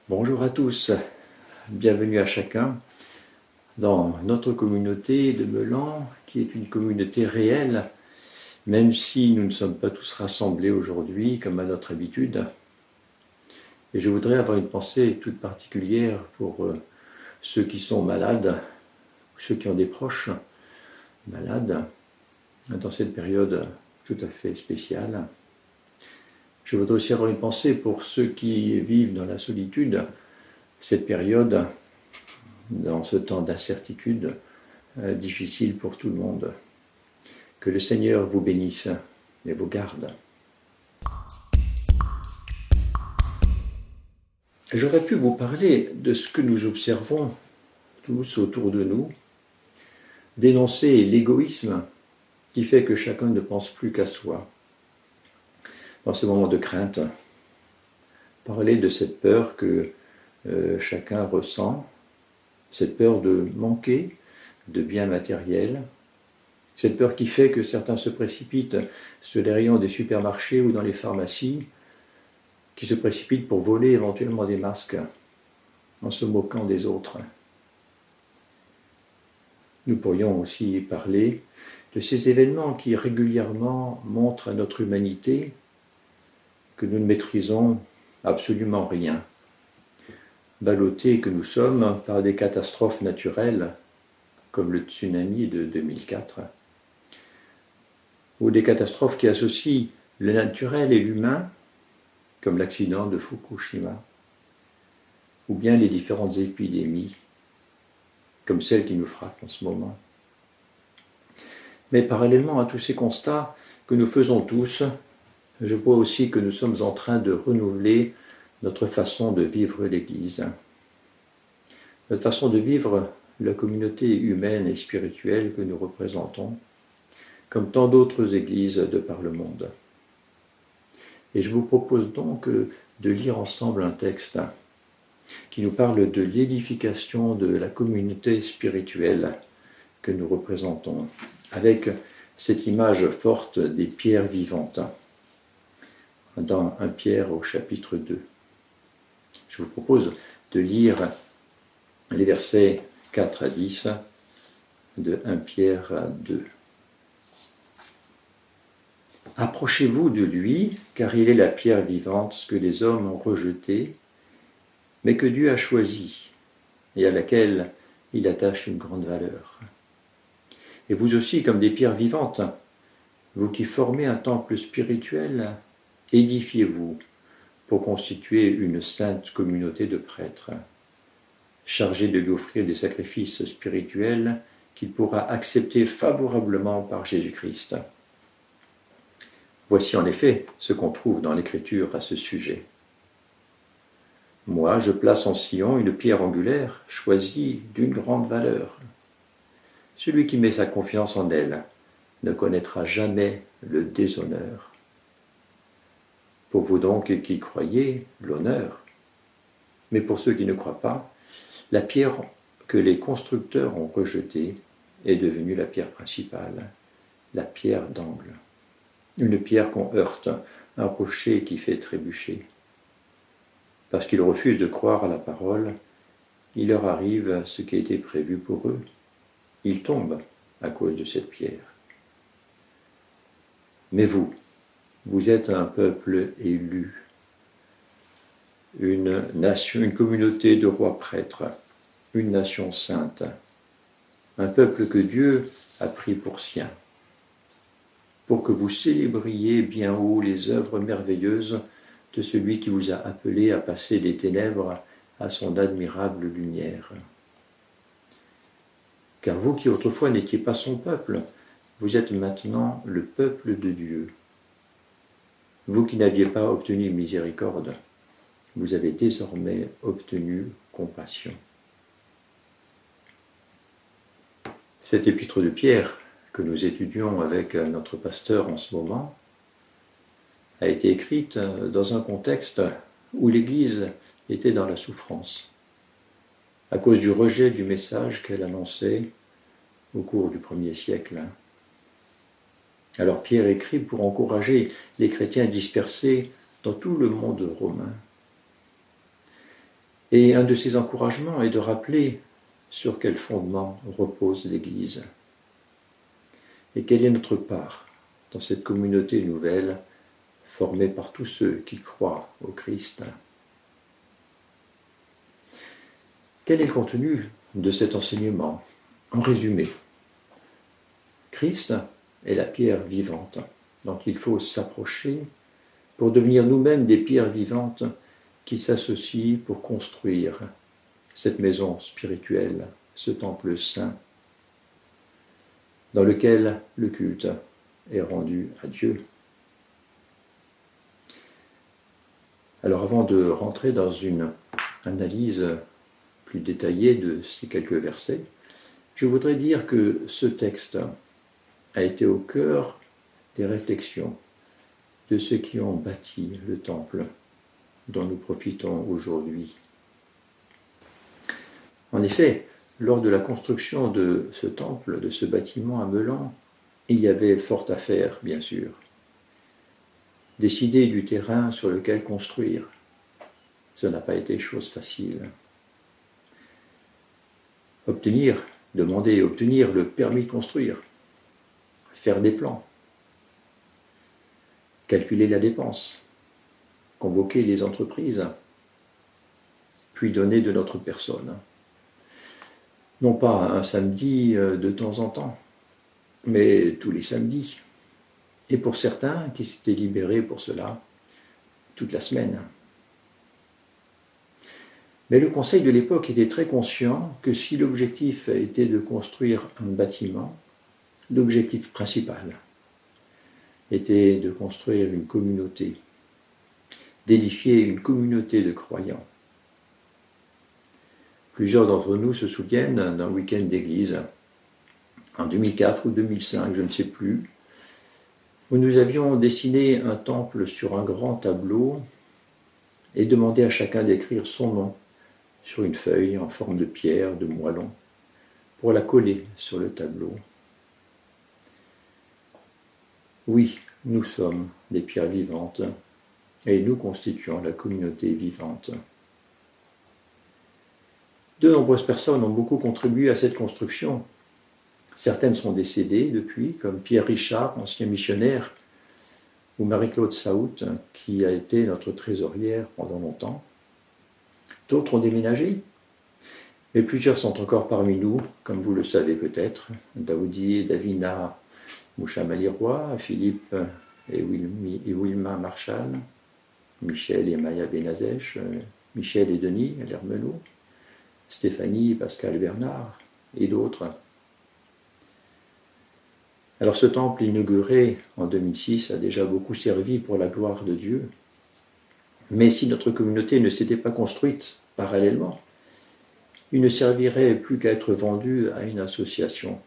Bonjour à tous, bienvenue à chacun dans notre communauté de Melan, qui est une communauté réelle, même si nous ne sommes pas tous rassemblés aujourd'hui comme à notre habitude. Et je voudrais avoir une pensée toute particulière pour ceux qui sont malades, ceux qui ont des proches malades, dans cette période tout à fait spéciale. Je voudrais aussi avoir une pensée pour ceux qui vivent dans la solitude, cette période, dans ce temps d'incertitude difficile pour tout le monde. Que le Seigneur vous bénisse et vous garde. J'aurais pu vous parler de ce que nous observons tous autour de nous, dénoncer l'égoïsme qui fait que chacun ne pense plus qu'à soi. Dans ce moment de crainte, parler de cette peur que chacun ressent, cette peur de manquer de biens matériels, cette peur qui fait que certains se précipitent sur les rayons des supermarchés ou dans les pharmacies, qui se précipitent pour voler éventuellement des masques en se moquant des autres. Nous pourrions aussi parler de ces événements qui régulièrement montrent à notre humanité que nous ne maîtrisons absolument rien, ballottés que nous sommes par des catastrophes naturelles comme le tsunami de 2004, ou des catastrophes qui associent le naturel et l'humain, comme l'accident de Fukushima, ou bien les différentes épidémies, comme celle qui nous frappe en ce moment. Mais parallèlement à tous ces constats que nous faisons tous, je vois aussi que nous sommes en train de renouveler notre façon de vivre l'Église, notre façon de vivre la communauté humaine et spirituelle que nous représentons, comme tant d'autres églises de par le monde. Et je vous propose donc de lire ensemble un texte qui nous parle de l'édification de la communauté spirituelle que nous représentons, avec cette image forte des pierres vivantes, dans 1 Pierre au chapitre 2. Je vous propose de lire les versets 4 à 10 de 1 Pierre 2. Approchez-vous de lui, car il est la pierre vivante que les hommes ont rejetée, mais que Dieu a choisie, et à laquelle il attache une grande valeur. Et vous aussi, comme des pierres vivantes, vous qui formez un temple spirituel, édifiez-vous pour constituer une sainte communauté de prêtres, chargés de lui offrir des sacrifices spirituels qu'il pourra accepter favorablement par Jésus-Christ. Voici en effet ce qu'on trouve dans l'Écriture à ce sujet. Moi, je place en Sion une pierre angulaire, choisie d'une grande valeur. Celui qui met sa confiance en elle ne connaîtra jamais le déshonneur. Pour vous donc qui croyez, l'honneur. Mais pour ceux qui ne croient pas, la pierre que les constructeurs ont rejetée est devenue la pierre principale, la pierre d'angle. Une pierre qu'on heurte, un rocher qui fait trébucher. Parce qu'ils refusent de croire à la parole, il leur arrive ce qui a été prévu pour eux. Ils tombent à cause de cette pierre. Mais vous, vous êtes un peuple élu, une nation, une communauté de rois prêtres, une nation sainte, un peuple que Dieu a pris pour sien, pour que vous célébriez bien haut les œuvres merveilleuses de celui qui vous a appelé à passer des ténèbres à son admirable lumière. Car vous qui autrefois n'étiez pas son peuple, vous êtes maintenant le peuple de Dieu. Vous qui n'aviez pas obtenu miséricorde, vous avez désormais obtenu compassion. Cette épître de Pierre, que nous étudions avec notre pasteur en ce moment, a été écrite dans un contexte où l'Église était dans la souffrance, à cause du rejet du message qu'elle annonçait au cours du 1er siècle. Alors Pierre écrit pour encourager les chrétiens dispersés dans tout le monde romain. Et un de ces encouragements est de rappeler sur quel fondement repose l'Église et quelle est notre part dans cette communauté nouvelle formée par tous ceux qui croient au Christ. Quel est le contenu de cet enseignement? En résumé, Christ est la pierre vivante dont il faut s'approcher pour devenir nous-mêmes des pierres vivantes qui s'associent pour construire cette maison spirituelle, ce temple saint, dans lequel le culte est rendu à Dieu. Alors avant de rentrer dans une analyse plus détaillée de ces quelques versets, je voudrais dire que ce texte a été au cœur des réflexions de ceux qui ont bâti le temple dont nous profitons aujourd'hui. En effet, lors de la construction de ce temple, de ce bâtiment à Meulan, il y avait fort à faire, bien sûr. Décider du terrain sur lequel construire, ça n'a pas été chose facile. Demander et obtenir le permis de construire, faire des plans, calculer la dépense, convoquer les entreprises, puis donner de notre personne. Non pas un samedi de temps en temps, mais tous les samedis. Et pour certains qui s'étaient libérés pour cela, toute la semaine. Mais le conseil de l'époque était très conscient que si l'objectif était de construire un bâtiment, l'objectif principal était de construire une communauté, d'édifier une communauté de croyants. Plusieurs d'entre nous se souviennent d'un week-end d'église, en 2004 ou 2005, je ne sais plus, où nous avions dessiné un temple sur un grand tableau et demandé à chacun d'écrire son nom sur une feuille en forme de pierre, de moellon, pour la coller sur le tableau. Oui, nous sommes des pierres vivantes et nous constituons la communauté vivante. De nombreuses personnes ont beaucoup contribué à cette construction. Certaines sont décédées depuis, comme Pierre Richard, ancien missionnaire, ou Marie-Claude Saout, qui a été notre trésorière pendant longtemps. D'autres ont déménagé, mais plusieurs sont encore parmi nous, comme vous le savez peut-être. Daoudi et Davina Mouchamaliroy, Philippe et Wilma Marshall, Michel et Maya Benazèche, Michel et Denis Lermelot, Stéphanie et Pascal Bernard, et d'autres. Alors ce temple inauguré en 2006 a déjà beaucoup servi pour la gloire de Dieu. Mais si notre communauté ne s'était pas construite parallèlement, il ne servirait plus qu'à être vendu à une association,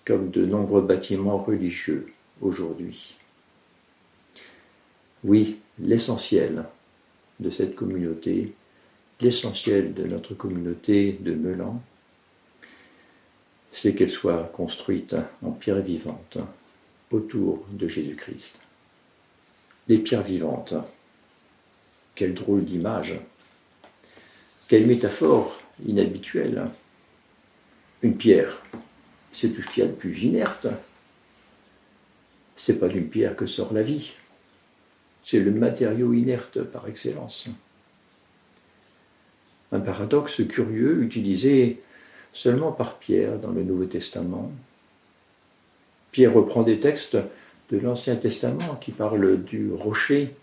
comme de nombreux bâtiments religieux aujourd'hui. Oui, l'essentiel de cette communauté, l'essentiel de notre communauté de Meulan, c'est qu'elle soit construite en pierre vivante autour de Jésus-Christ. Les pierres vivantes, quelle drôle d'image, quelle métaphore inhabituelle. Une pierre, c'est tout ce qu'il y a de plus inerte. C'est pas d'une pierre que sort la vie. C'est le matériau inerte par excellence. Un paradoxe curieux utilisé seulement par Pierre dans le Nouveau Testament. Pierre reprend des textes de l'Ancien Testament qui parlent du rocher,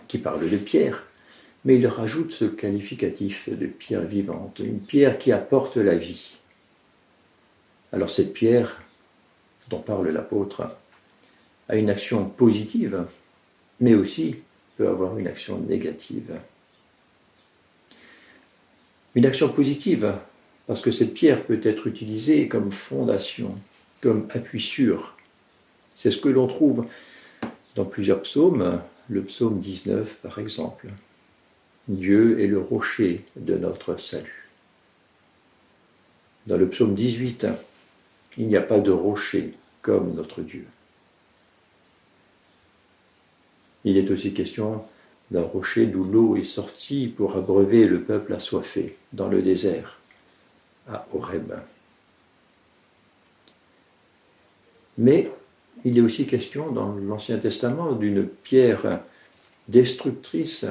qui parlent de pierre, mais il rajoute ce qualificatif de pierre vivante, une pierre qui apporte la vie. Alors cette pierre dont parle l'apôtre a une action positive, mais aussi peut avoir une action négative. Une action positive, parce que cette pierre peut être utilisée comme fondation, comme appui sûr. C'est ce que l'on trouve dans plusieurs psaumes, le psaume 19 par exemple. Dieu est le rocher de notre salut. Dans le psaume 18, il n'y a pas de rocher comme notre Dieu. Il est aussi question d'un rocher d'où l'eau est sortie pour abreuver le peuple assoiffé dans le désert, à Horeb. Mais il est aussi question dans l'Ancien Testament d'une pierre destructrice,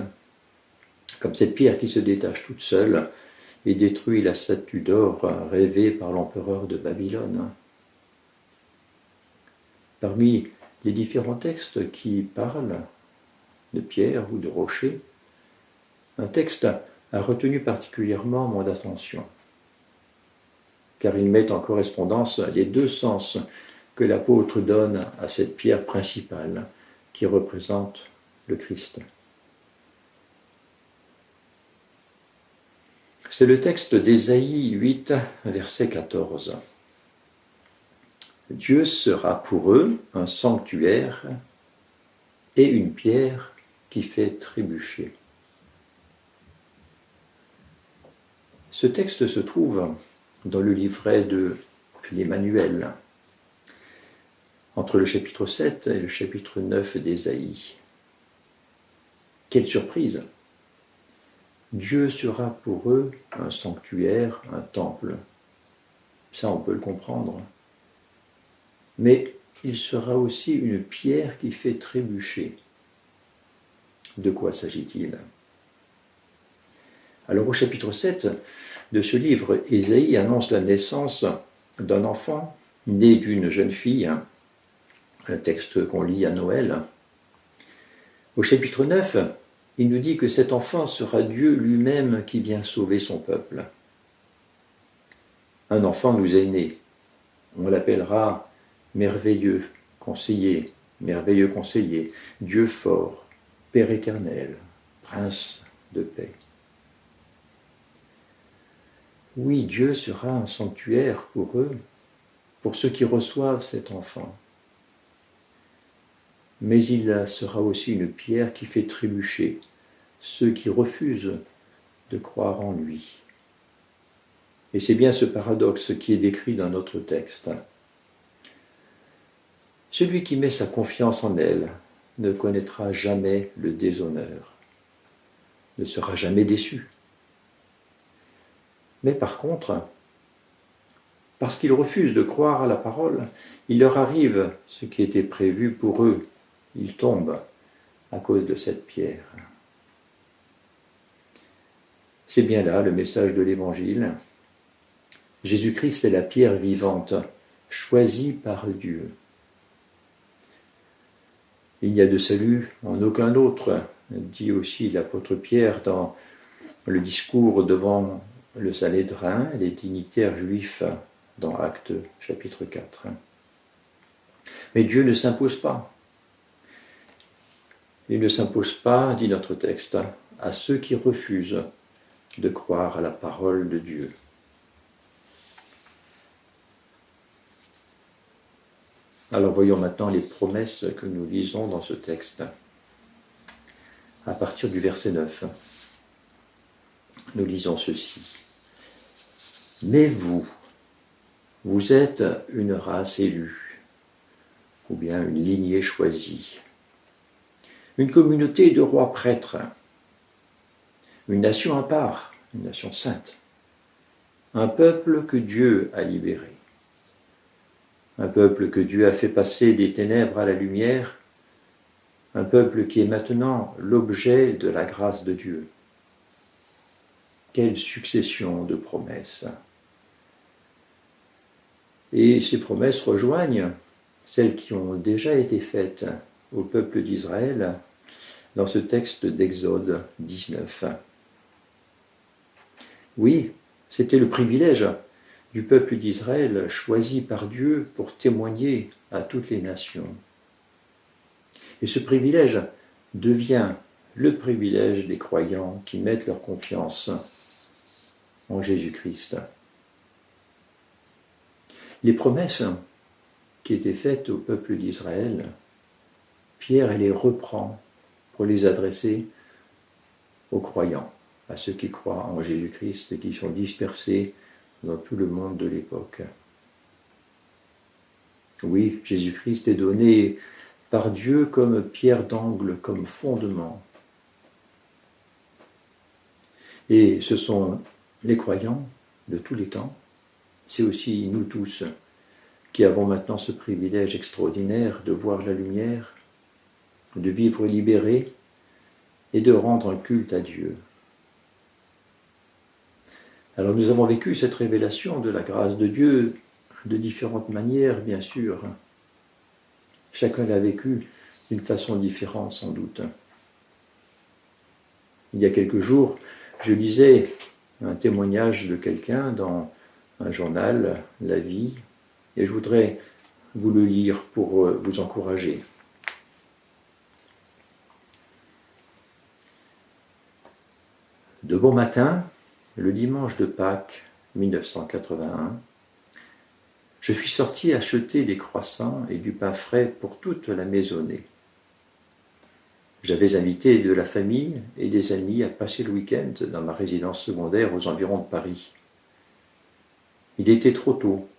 comme cette pierre qui se détache toute seule et détruit la statue d'or rêvée par l'empereur de Babylone. Parmi les différents textes qui parlent de pierre ou de rocher, un texte a retenu particulièrement mon attention, car il met en correspondance les deux sens que l'apôtre donne à cette pierre principale qui représente le Christ. C'est le texte d'Ésaïe 8, verset 14. Dieu sera pour eux un sanctuaire et une pierre qui fait trébucher. Ce texte se trouve dans le livret de l'Emmanuel, entre le chapitre 7 et le chapitre 9 d'Ésaïe. Quelle surprise! Dieu sera pour eux un sanctuaire, un temple. Ça, on peut le comprendre. Mais il sera aussi une pierre qui fait trébucher. De quoi s'agit-il? Alors au chapitre 7 de ce livre, Ésaïe annonce la naissance d'un enfant né d'une jeune fille, un texte qu'on lit à Noël. Au chapitre 9, il nous dit que cet enfant sera Dieu lui-même qui vient sauver son peuple. Un enfant nous est né. On l'appellera merveilleux conseiller, Dieu fort, Père éternel, Prince de paix. Oui, Dieu sera un sanctuaire pour eux, pour ceux qui reçoivent cet enfant. Mais il sera aussi une pierre qui fait trébucher ceux qui refusent de croire en lui. Et c'est bien ce paradoxe qui est décrit dans notre texte. Celui qui met sa confiance en elle ne connaîtra jamais le déshonneur, ne sera jamais déçu. Mais par contre, parce qu'ils refusent de croire à la parole, il leur arrive ce qui était prévu pour eux. Ils tombent à cause de cette pierre. C'est bien là le message de l'Évangile. Jésus-Christ est la pierre vivante, choisie par Dieu. Il n'y a de salut en aucun autre, dit aussi l'apôtre Pierre dans le discours devant le Sanhédrin, les dignitaires juifs dans Actes chapitre 4. Mais Dieu ne s'impose pas. Il ne s'impose pas, dit notre texte, à ceux qui refusent de croire à la parole de Dieu. Alors voyons maintenant les promesses que nous lisons dans ce texte. À partir du verset 9, nous lisons ceci. Mais vous êtes une race élue, ou bien une lignée choisie, une communauté de rois prêtres, une nation à part, une nation sainte, un peuple que Dieu a libéré, un peuple que Dieu a fait passer des ténèbres à la lumière, un peuple qui est maintenant l'objet de la grâce de Dieu. Quelle succession de promesses! Et ces promesses rejoignent celles qui ont déjà été faites au peuple d'Israël dans ce texte d'Exode 19. Oui, c'était le privilège du peuple d'Israël choisi par Dieu pour témoigner à toutes les nations. Et ce privilège devient le privilège des croyants qui mettent leur confiance en Jésus-Christ. Les promesses qui étaient faites au peuple d'Israël, Pierre les reprend pour les adresser aux croyants, à ceux qui croient en Jésus-Christ et qui sont dispersés dans tout le monde de l'époque. Oui, Jésus-Christ est donné par Dieu comme pierre d'angle, comme fondement. Et ce sont les croyants de tous les temps, c'est aussi nous tous qui avons maintenant ce privilège extraordinaire de voir la lumière, de vivre libérés et de rendre un culte à Dieu. Alors nous avons vécu cette révélation de la grâce de Dieu de différentes manières, bien sûr. Chacun l'a vécu d'une façon différente, sans doute. Il y a quelques jours, je lisais un témoignage de quelqu'un dans un journal, La Vie, et je voudrais vous le lire pour vous encourager. De bon matin, le dimanche de Pâques 1981, je suis sorti acheter des croissants et du pain frais pour toute la maisonnée. J'avais invité de la famille et des amis à passer le week-end dans ma résidence secondaire aux environs de Paris. Il était trop tôt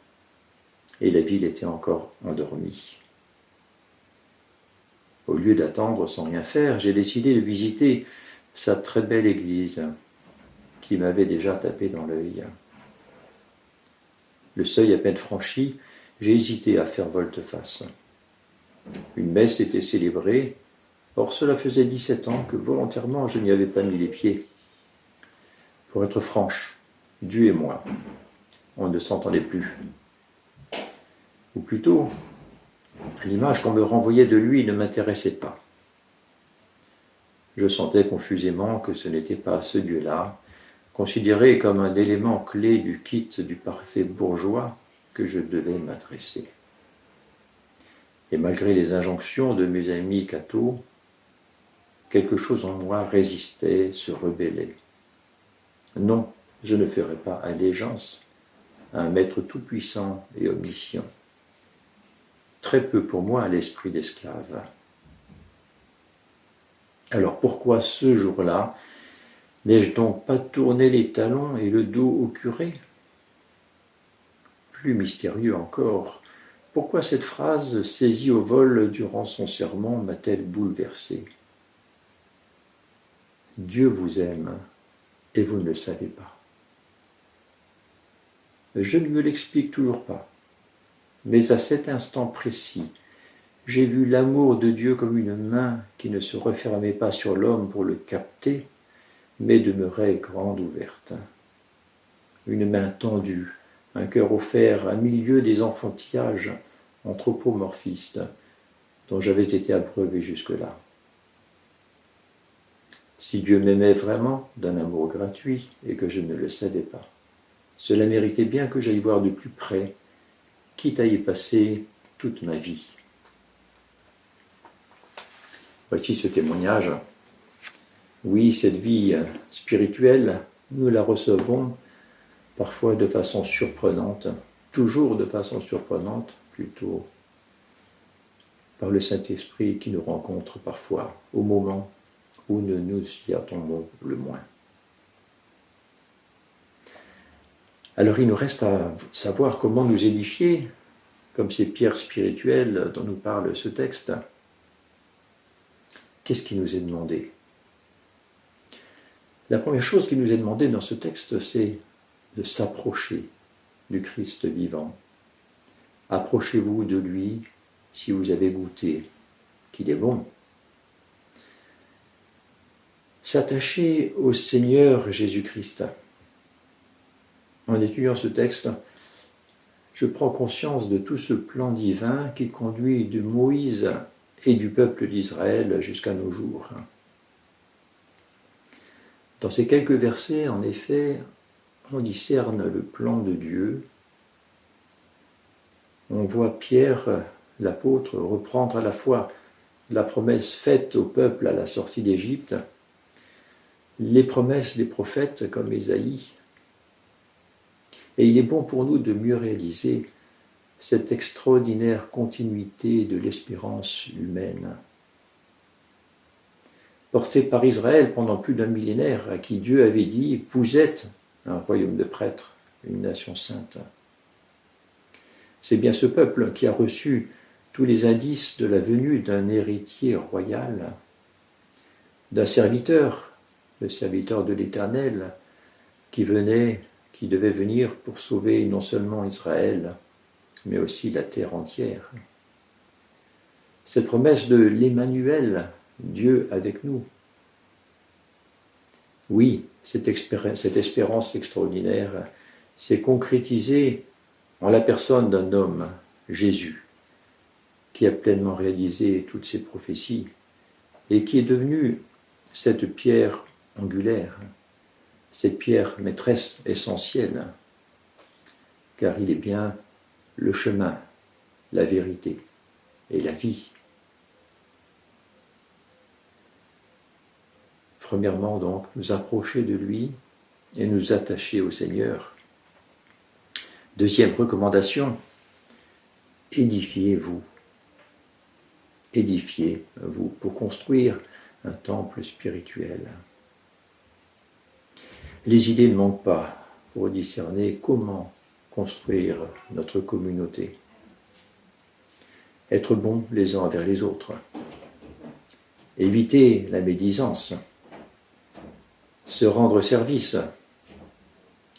et la ville était encore endormie. Au lieu d'attendre sans rien faire, j'ai décidé de visiter sa très belle église qui m'avait déjà tapé dans l'œil. Le seuil à peine franchi, j'ai hésité à faire volte-face. Une messe était célébrée, or cela faisait 17 ans que volontairement je n'y avais pas mis les pieds. Pour être franche, Dieu et moi, on ne s'entendait plus. Ou plutôt, l'image qu'on me renvoyait de lui ne m'intéressait pas. Je sentais confusément que ce n'était pas ce Dieu-là, considéré comme un élément clé du kit du parfait bourgeois, que je devais m'adresser. Et malgré les injonctions de mes amis cathos, quelque chose en moi résistait, se rebellait. Non, je ne ferai pas allégeance à un maître tout-puissant et omniscient. Très peu pour moi à l'esprit d'esclave. Alors pourquoi ce jour-là n'ai-je donc pas tourné les talons et le dos au curé? Plus mystérieux encore, pourquoi cette phrase saisie au vol durant son sermon m'a-t-elle bouleversé? Dieu vous aime et vous ne le savez pas. Je ne me l'explique toujours pas, mais à cet instant précis, j'ai vu l'amour de Dieu comme une main qui ne se refermait pas sur l'homme pour le capter, mais demeurait grande ouverte. Une main tendue, un cœur offert à milieu des enfantillages anthropomorphistes dont j'avais été abreuvé jusque-là. Si Dieu m'aimait vraiment d'un amour gratuit et que je ne le savais pas, cela méritait bien que j'aille voir de plus près, quitte à y passer toute ma vie. Voici ce témoignage. Oui, cette vie spirituelle, nous la recevons parfois de façon surprenante, toujours de façon surprenante, plutôt par le Saint-Esprit qui nous rencontre parfois au moment où nous nous y attendons le moins. Alors il nous reste à savoir comment nous édifier, comme ces pierres spirituelles dont nous parle ce texte. Qu'est-ce qui nous est demandé? La première chose qui nous est demandée dans ce texte, c'est de s'approcher du Christ vivant. Approchez-vous de lui si vous avez goûté qu'il est bon. S'attacher au Seigneur Jésus-Christ. En étudiant ce texte, je prends conscience de tout ce plan divin qui conduit de Moïse et du peuple d'Israël jusqu'à nos jours. Dans ces quelques versets, en effet, on discerne le plan de Dieu. On voit Pierre, l'apôtre, reprendre à la fois la promesse faite au peuple à la sortie d'Égypte, les promesses des prophètes comme Ésaïe. Et il est bon pour nous de mieux réaliser cette extraordinaire continuité de l'espérance humaine. Portée par Israël pendant plus d'un millénaire, à qui Dieu avait dit « Vous êtes un royaume de prêtres, une nation sainte ». C'est bien ce peuple qui a reçu tous les indices de la venue d'un héritier royal, d'un serviteur le serviteur de l'Éternel, qui devait venir pour sauver non seulement Israël, mais aussi la terre entière. Cette promesse de l'Emmanuel, Dieu avec nous. Oui, cette espérance extraordinaire s'est concrétisée en la personne d'un homme, Jésus, qui a pleinement réalisé toutes ces prophéties et qui est devenu cette pierre angulaire, cette pierre maîtresse essentielle, car il est bien le chemin, la vérité et la vie. Premièrement, donc, nous approcher de lui et nous attacher au Seigneur. Deuxième recommandation, édifiez-vous. Édifiez-vous pour construire un temple spirituel. Les idées ne manquent pas pour discerner comment construire notre communauté. Être bons les uns envers les autres. Éviter la médisance. Se rendre service.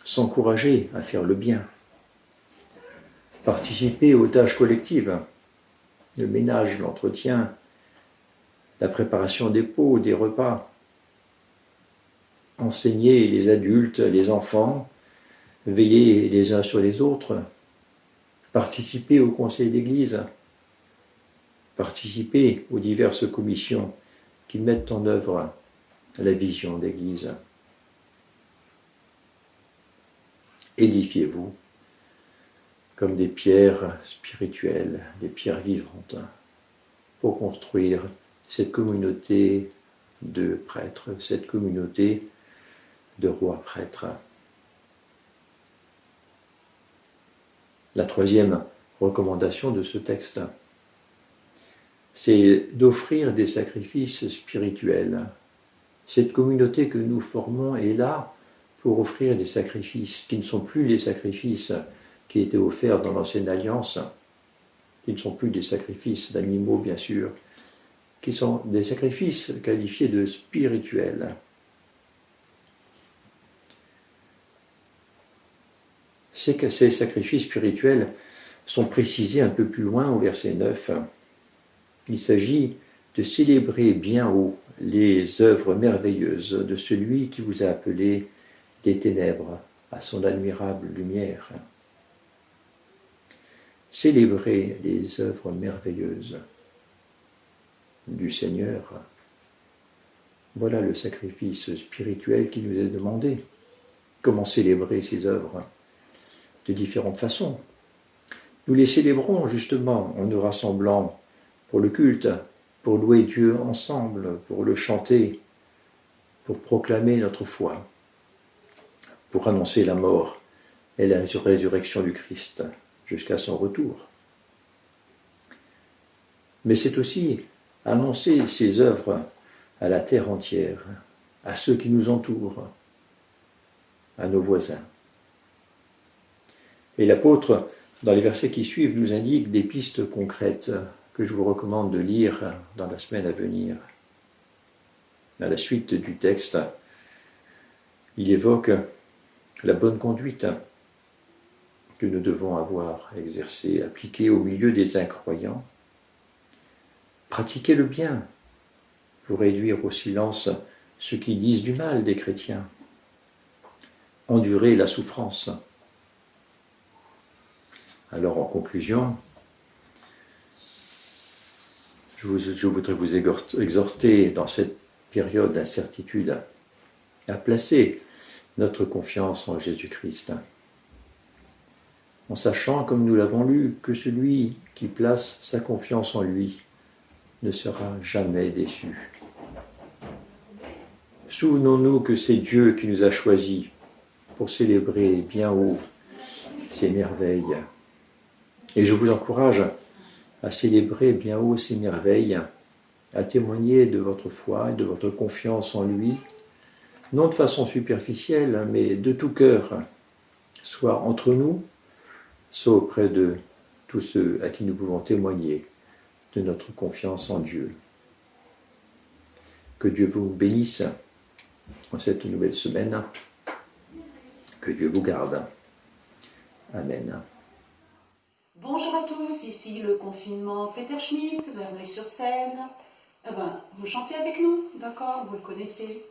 S'encourager à faire le bien. Participer aux tâches collectives. Le ménage, l'entretien, la préparation des pots, des repas. Enseigner les adultes, les enfants, veiller les uns sur les autres, participer au conseil d'église, participer aux diverses commissions qui mettent en œuvre la vision d'église. Édifiez-vous comme des pierres spirituelles, des pierres vivantes, pour construire cette communauté de prêtres, cette communauté de rois prêtres. La troisième recommandation de ce texte, c'est d'offrir des sacrifices spirituels. Cette communauté que nous formons est là pour offrir des sacrifices qui ne sont plus les sacrifices qui étaient offerts dans l'Ancienne Alliance, qui ne sont plus des sacrifices d'animaux bien sûr, qui sont des sacrifices qualifiés de spirituels. C'est que ces sacrifices spirituels sont précisés un peu plus loin au verset 9. Il s'agit de célébrer bien haut les œuvres merveilleuses de celui qui vous a appelé des ténèbres à son admirable lumière. Célébrer les œuvres merveilleuses du Seigneur. Voilà le sacrifice spirituel qui nous est demandé. Comment célébrer ces œuvres ? De différentes façons. Nous les célébrons justement en nous rassemblant pour le culte, pour louer Dieu ensemble, pour le chanter, pour proclamer notre foi, pour annoncer la mort et la résurrection du Christ jusqu'à son retour. Mais c'est aussi annoncer ses œuvres à la terre entière, à ceux qui nous entourent, à nos voisins. Et l'apôtre, dans les versets qui suivent, nous indique des pistes concrètes que je vous recommande de lire dans la semaine à venir. À la suite du texte, il évoque la bonne conduite que nous devons avoir exercée, appliquée au milieu des incroyants. Pratiquer le bien pour réduire au silence ceux qui disent du mal des chrétiens. Endurer la souffrance. Alors en conclusion, je voudrais vous exhorter dans cette période d'incertitude à placer notre confiance en Jésus-Christ, en sachant, comme nous l'avons lu, que celui qui place sa confiance en lui ne sera jamais déçu. Souvenons-nous que c'est Dieu qui nous a choisis pour célébrer bien haut ses merveilles. Et je vous encourage à célébrer bien haut ces merveilles, à témoigner de votre foi et de votre confiance en lui, non de façon superficielle, mais de tout cœur, soit entre nous, soit auprès de tous ceux à qui nous pouvons témoigner de notre confiance en Dieu. Que Dieu vous bénisse en cette nouvelle semaine. Que Dieu vous garde. Amen. Bonjour à tous, ici le confinement Peter Schmitt, Verneuil-sur-Seine. Eh ben, vous chantez avec nous, d'accord? Vous le connaissez.